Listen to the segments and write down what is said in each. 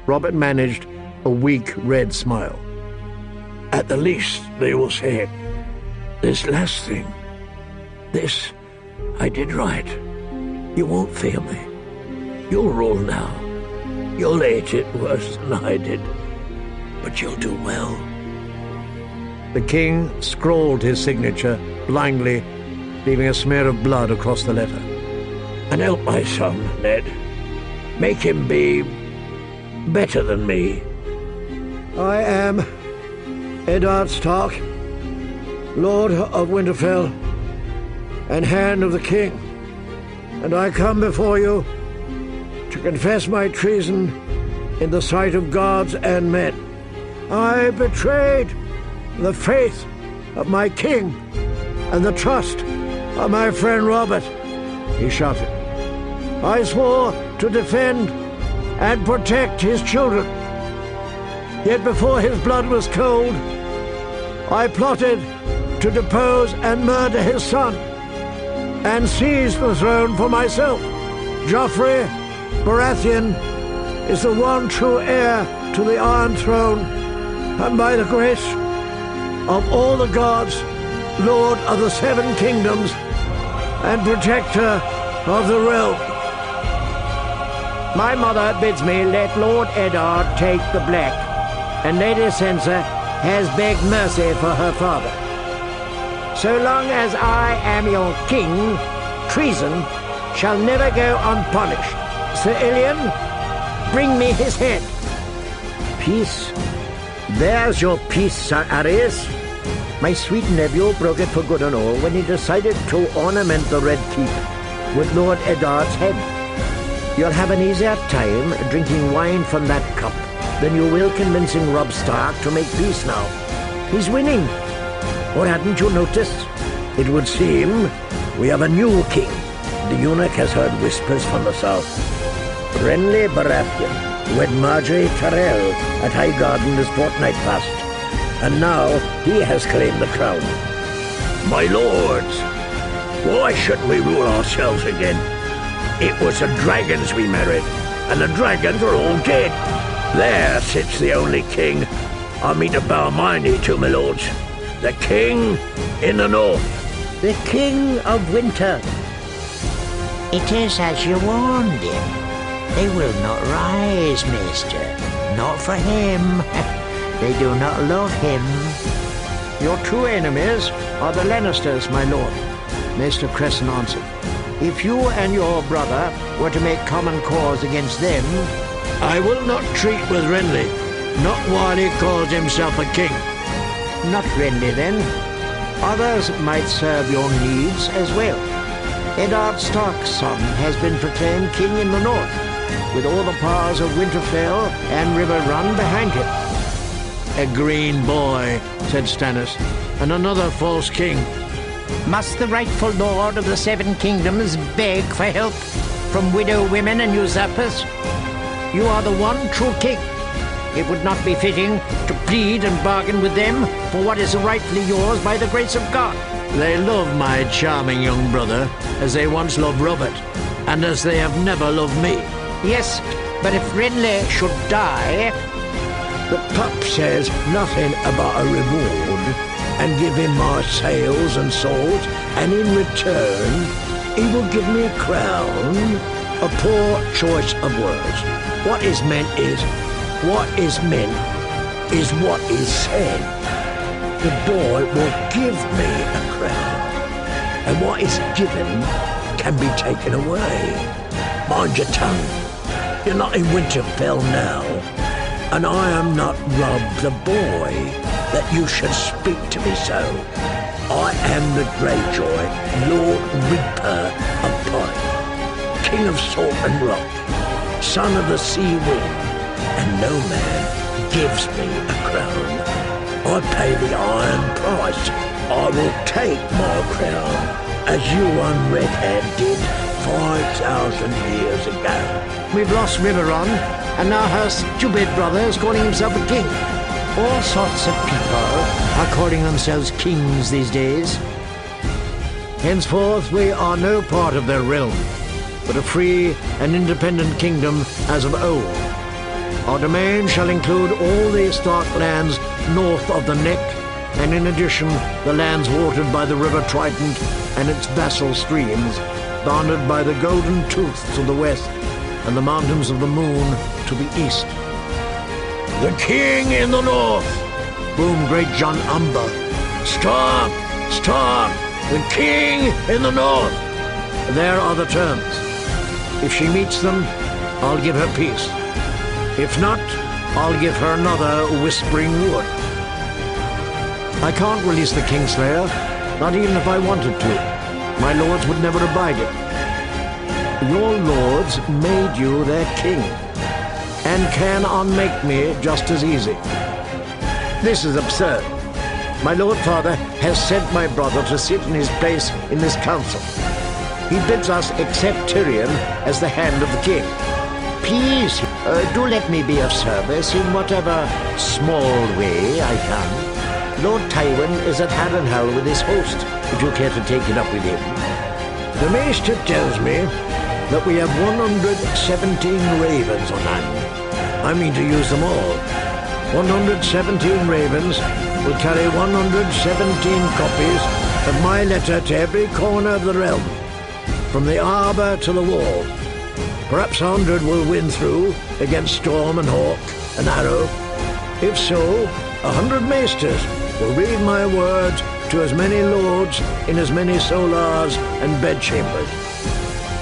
Robert managed a weak red smile. At the least, they will say, this last thing, this I did right. You won't fail me. You'll rule now. You'll hate it worse than I did, but you'll do well. The king scrawled his signature blindly, leaving a smear of blood across the letter. And help my son, Ned. Make him be better than me. I am Eddard Stark, Lord of Winterfell and Hand of the King, and I come before you to confess my treason in the sight of gods and men. I betrayed the faith of my king and the trust of my friend Robert, he shouted. I swore to defend and protect his children. Yet before his blood was cold, I plotted to depose and murder his son and seize the throne for myself. Joffrey Baratheon is the one true heir to the Iron Throne, and by the grace of all the gods, Lord of the Seven Kingdoms and protector of the realm. My mother bids me let Lord Eddard take the black, and Lady Sansa has begged mercy for her father. So long as I am your king, treason shall never go unpunished. Sir Ilyn, bring me his head. Peace. There's your peace, Sir Aerys. My sweet nephew broke it for good and all when he decided to ornament the Red Keep with Lord Eddard's head. You'll have an easier time drinking wine from that cup than you will convincing Robb Stark to make peace now. He's winning. Or hadn't you noticed? It would seem we have a new king. The eunuch has heard whispers from the south. Renly Baratheon, who had Margaery Tyrell at Highgarden this fortnight past, and now he has claimed the crown. My lords, why shouldn't we rule ourselves again? It was the dragons we married, and the dragons are all dead. There sits the only king I mean to bow my knee to, my lords. The king in the north. The King of Winter. It is as you warned him. They will not rise, mister. Not for him. They do not love him. Your true enemies are the Lannisters, my lord, Maester Cresson answered. If you and your brother were to make common cause against them... I will not treat with Renly, not while he calls himself a king. Not Renly, then. Others might serve your needs as well. Eddard Stark's son has been proclaimed king in the north, with all the powers of Winterfell and River Run behind him. A green boy, said Stannis, and another false king. Must the rightful lord of the Seven Kingdoms beg for help from widow women and usurpers? You are the one true king. It would not be fitting to plead and bargain with them for what is rightfully yours by the grace of God. They love my charming young brother as they once loved Robert, and as they have never loved me. Yes, but if Renly should die... The pup says nothing about a reward, and give him my sails and swords, and in return he will give me a crown. A poor choice of words. What is meant is what is meant is what is said. The boy will give me a crown, and what is given can be taken away. Mind your tongue. You're not in Winterfell now, and I am not Robb the boy, that you should speak to me so. I am the Greyjoy, Lord Reaper of Pine, King of Salt and Rock, son of the Sea Wind, and no man gives me a crown. I pay the iron price. I will take my crown, as you on Redhead did 5,000 years ago. We've lost Riverrun, and now her stupid brother is calling himself a king. All sorts of people are calling themselves kings these days. Henceforth we are no part of their realm, but a free and independent kingdom as of old. Our domain shall include all the Stark lands north of the Neck, and in addition the lands watered by the River Trident and its vassal streams, bounded by the Golden Tooth to the west and the Mountains of the Moon to the east. The king in the north! Boomed great John Umber. Stark! Stark! The king in the north! There are the terms. If she meets them, I'll give her peace. If not, I'll give her another Whispering Wood. I can't release the Kingslayer, not even if I wanted to. My lords would never abide it. Your lords made you their king, and can unmake me just as easy. This is absurd. My lord father has sent my brother to sit in his place in this council. He bids us accept Tyrion as the hand of the king. Please, do let me be of service in whatever small way I can. Lord Tywin is at Harrenhal with his host, if you care to take it up with him. The maester tells me that we have 117 ravens on hand. I mean to use them all. 117 ravens will carry 117 copies of my letter to every corner of the realm, from the arbor to the wall. Perhaps 100 will win through against storm and hawk and arrow. If so, 100 maesters will read my words to as many lords in as many solars and bedchambers.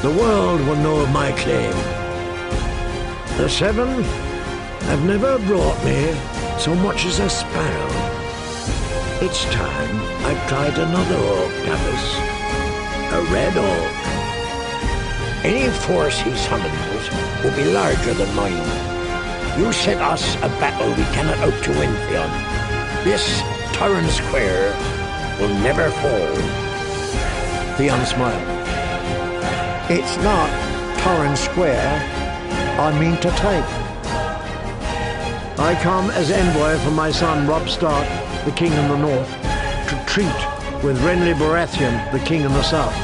The world will know of my claim. The 7 have never brought me so much as a sparrow. It's time I tried another orc, Davos. A red orc. Any force he summons will be larger than mine. You set us a battle we cannot hope to win, Theon. This Torrhen Square will never fall. Theon smiled. It's not Torrhen Square I mean to take. I come as envoy from my son Robb Stark, the king in the north, to treat with Renly Baratheon, the king in the south.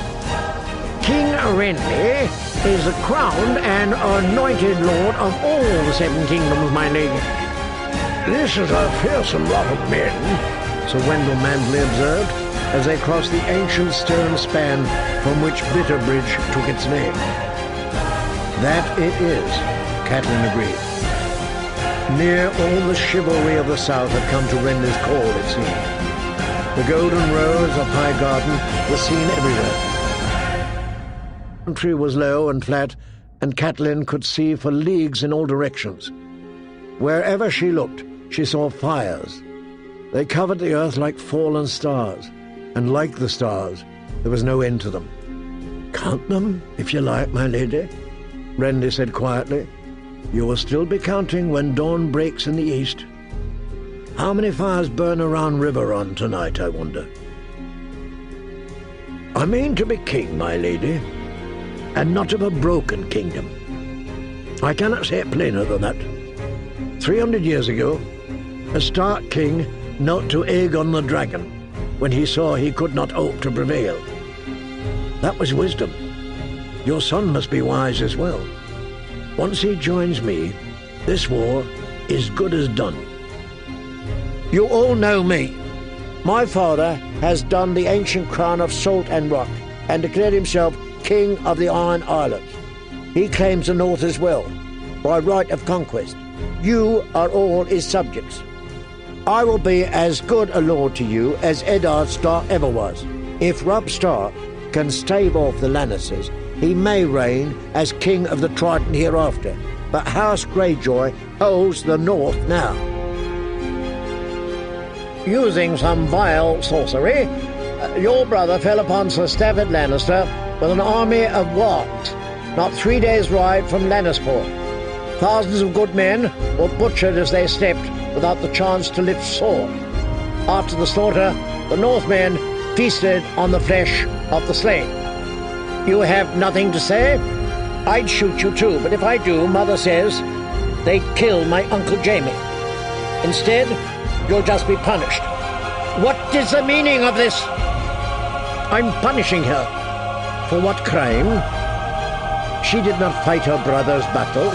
King Renly is the crowned and anointed lord of all the 7 kingdoms, my lady. This is a fearsome lot of men, Sir Wendell Mansley observed, as they crossed the ancient stone span from which Bitterbridge took its name. That it is, Catelyn agreed. Near all the chivalry of the south had come to Renly's call, it seemed. The golden rows of Highgarden were seen everywhere. The country was low and flat, and Catelyn could see for leagues in all directions. Wherever she looked, she saw fires. They covered the earth like fallen stars, and like the stars, there was no end to them. count them, if you like, my lady, Renly said quietly. You will still be counting when dawn breaks in the east. How many fires burn around Riverrun tonight, I wonder? I mean to be king, my lady, and not of a broken kingdom. I cannot say it plainer than that. 300 years ago, a Stark king knelt to Aegon the Dragon when he saw he could not hope to prevail. That was wisdom. Your son must be wise as well. Once he joins me, this war is good as done. You all know me. My father has donned the ancient crown of salt and rock and declared himself king of the Iron Islands. He claims the north as well, by right of conquest. You are all his subjects. I will be as good a lord to you as Eddard Stark ever was. If Robb Stark can stave off the Lannisters, he may reign as king of the Trident hereafter, but House Greyjoy holds the north now. Using some vile sorcery, your brother fell upon Sir Stafford Lannister with an army of wargs, not 3 days' ride from Lannisport. Thousands of good men were butchered as they slept without the chance to lift sword. After the slaughter, the Northmen feasted on the flesh of the slain. You have nothing to say? I'd shoot you too, but if I do, Mother says they'd kill my Uncle Jaime. Instead, you'll just be punished. What is the meaning of this? I'm punishing her. For what crime? She did not fight her brother's battle.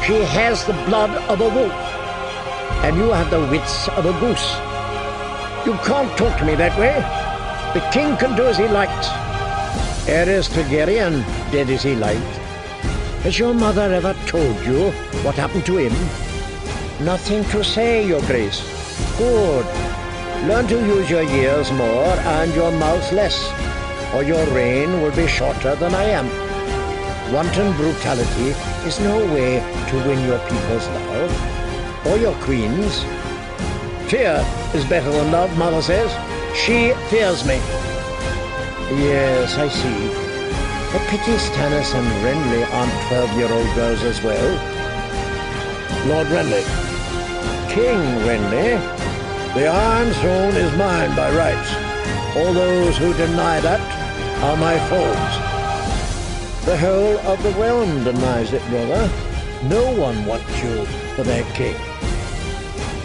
She has the blood of a wolf, and you have the wits of a goose. You can't talk to me that way. The king can do as he likes. Ares Targaryen did as he liked. Has your mother ever told you what happened to him? Nothing to say, Your Grace. Good. Learn to use your ears more and your mouth less, or your reign will be shorter than I am. Wanton brutality is no way to win your people's love, or your queen's. Fear is better than love, Mother says. She fears me. Yes, I see. A pity Stannis and Renly aren't 12-year-old girls as well. Lord Renly. King Renly. The Iron Throne is mine by rights. All those who deny that are my foes. The whole of the realm denies it, brother. No one wants you for their king.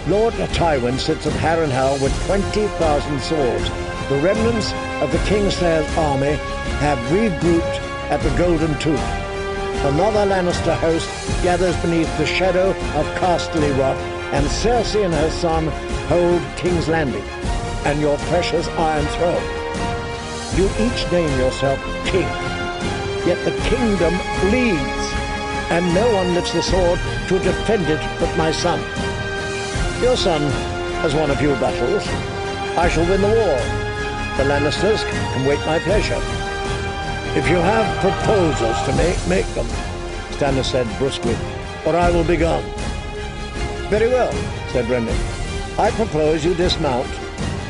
Lord Tywin sits at Harrenhal with 20,000 swords. The remnants of the Kingslayer's army have regrouped at the Golden Tooth. Another Lannister host gathers beneath the shadow of Casterly Rock, and Cersei and her son hold King's Landing and your precious Iron Throne. You each name yourself king, yet the kingdom bleeds, and no one lifts the sword to defend it but my son. Your son has won a few battles. I shall win the war. The Lannisters can wait my pleasure. If you have proposals to make them, Stannis said brusquely, or I will be gone. Very well, said Renly. I propose you dismount,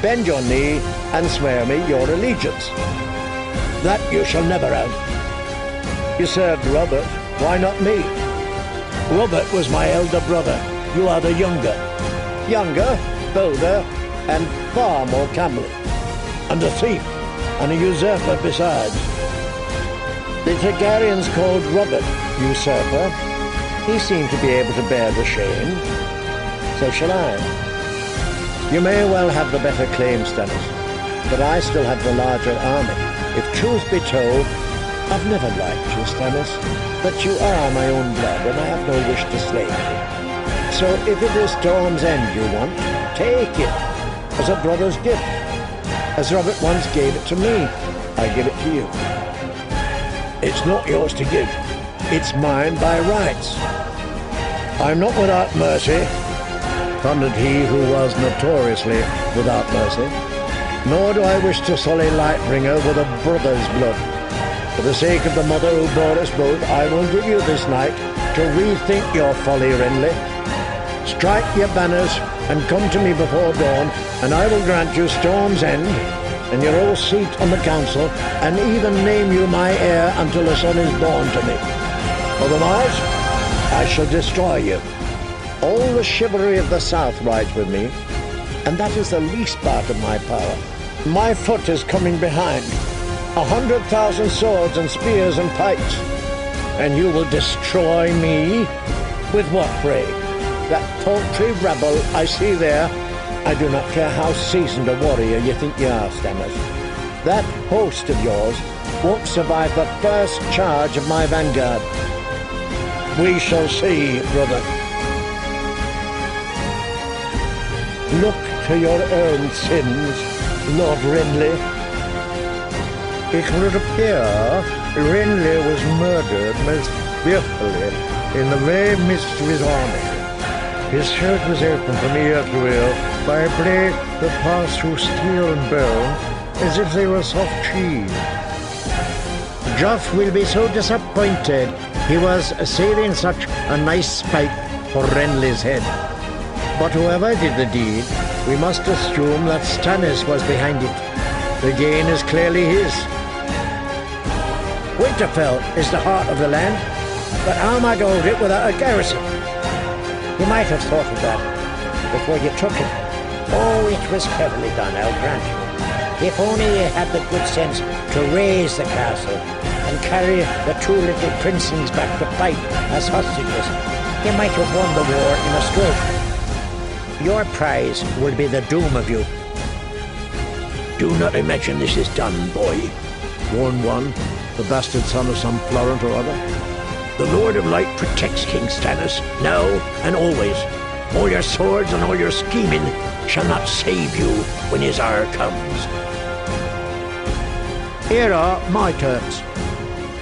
bend your knee, and swear me your allegiance. That you shall never have. You served Robert, why not me? Robert was my elder brother. You are the younger. Younger, bolder, and far more comely. And a thief, and a usurper besides. The Targaryens called Robert usurper. He seemed to be able to bear the shame. So shall I. You may well have the better claim, Stannis, but I still have the larger army. If truth be told, I've never liked you, Stannis, but you are my own blood, and I have no wish to slay you. So if it is Storm's End you want, take it, as a brother's gift. As Robert once gave it to me, I give it to you. It's not yours to give. It's mine by rights. I'm not without mercy, thundered he who was notoriously without mercy, nor do I wish to sully Lightbringer with a brother's blood. For the sake of the mother who bore us both, I will give you this night to rethink your folly, Renly. Strike your banners and come to me before dawn, and I will grant you Storm's End and your old seat on the council, and even name you my heir until a son is born to me. Otherwise, I shall destroy you. All the chivalry of the South rides with me, and that is the least part of my power. My foot is coming behind. 100,000 swords and spears and pikes. And you will destroy me? With what, pray? That paltry rabble I see there? I do not care how seasoned a warrior you think you are, Stannis. That host of yours won't survive the first charge of my vanguard. We shall see, brother. Look to your own sins, Lord Renly. It would appear Renly was murdered most fearfully in the very midst of his army. His throat was open from ear to ear by a blade that passed through steel and bone as if they were soft cheese. Joff will be so disappointed. He was saving such a nice spike for Renly's head. But whoever did the deed, we must assume that Stannis was behind it. The gain is clearly his. Winterfell is the heart of the land, but how am I to hold it without a garrison? You might have thought of that before you took it. Oh, it was cleverly done, I'll grant you. If only you had the good sense to raise the castle and carry the two little princelings back to fight as hostages, you might have won the war in a stroke. Your prize will be the doom of you. Do not imagine this is done, boy, warned one, the bastard son of some Florent or other. The Lord of Light protects King Stannis, now and always. All your swords and all your scheming shall not save you when his hour comes. Here are my terms.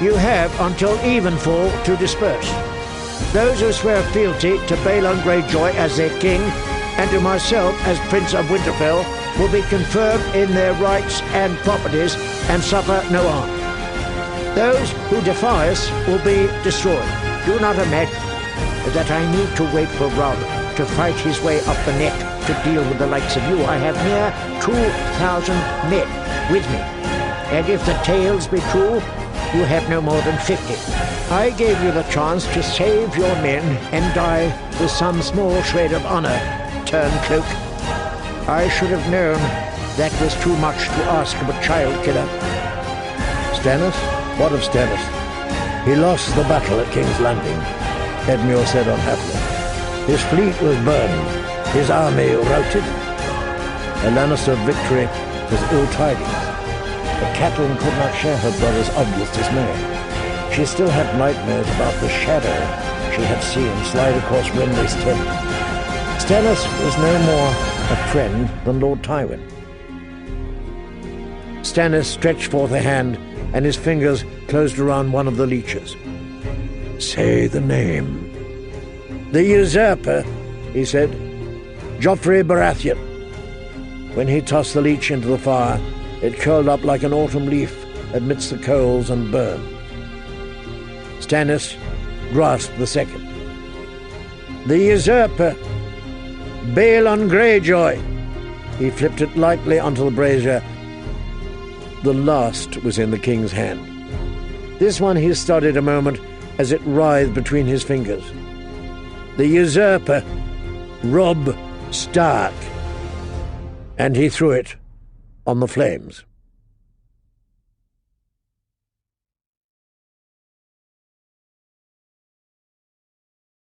You have until evenfall to disperse. Those who swear fealty to Balon Greyjoy as their king, and to myself as Prince of Winterfell, will be confirmed in their rights and properties, and suffer no harm. Those who defy us will be destroyed. Do not imagine that I need to wait for Robb to fight his way up the neck to deal with the likes of you. I have near 2,000 men with me, and if the tales be true, you have no more than 50. I gave you the chance to save your men and die with some small shred of honor, Turncloak. I should have known that was too much to ask of a child killer. Stannis? What of Stannis? He lost the battle at King's Landing, Edmure said unhappily. His fleet was burned, his army routed. A Lannister victory was ill tidings, but Catelyn could not share her brother's obvious dismay. She still had nightmares about the shadow she had seen slide across Renly's tent. Stannis was no more a friend than Lord Tywin. Stannis stretched forth a hand, and his fingers closed around one of the leeches. Say the name. The usurper, he said. Joffrey Baratheon. When he tossed the leech into the fire, it curled up like an autumn leaf amidst the coals and burned. Stannis grasped the second. The usurper, Balon Greyjoy. He flipped it lightly onto the brazier. The last was in the king's hand. This one he studied a moment as it writhed between his fingers. The usurper, Robb Stark. And he threw it on the flames.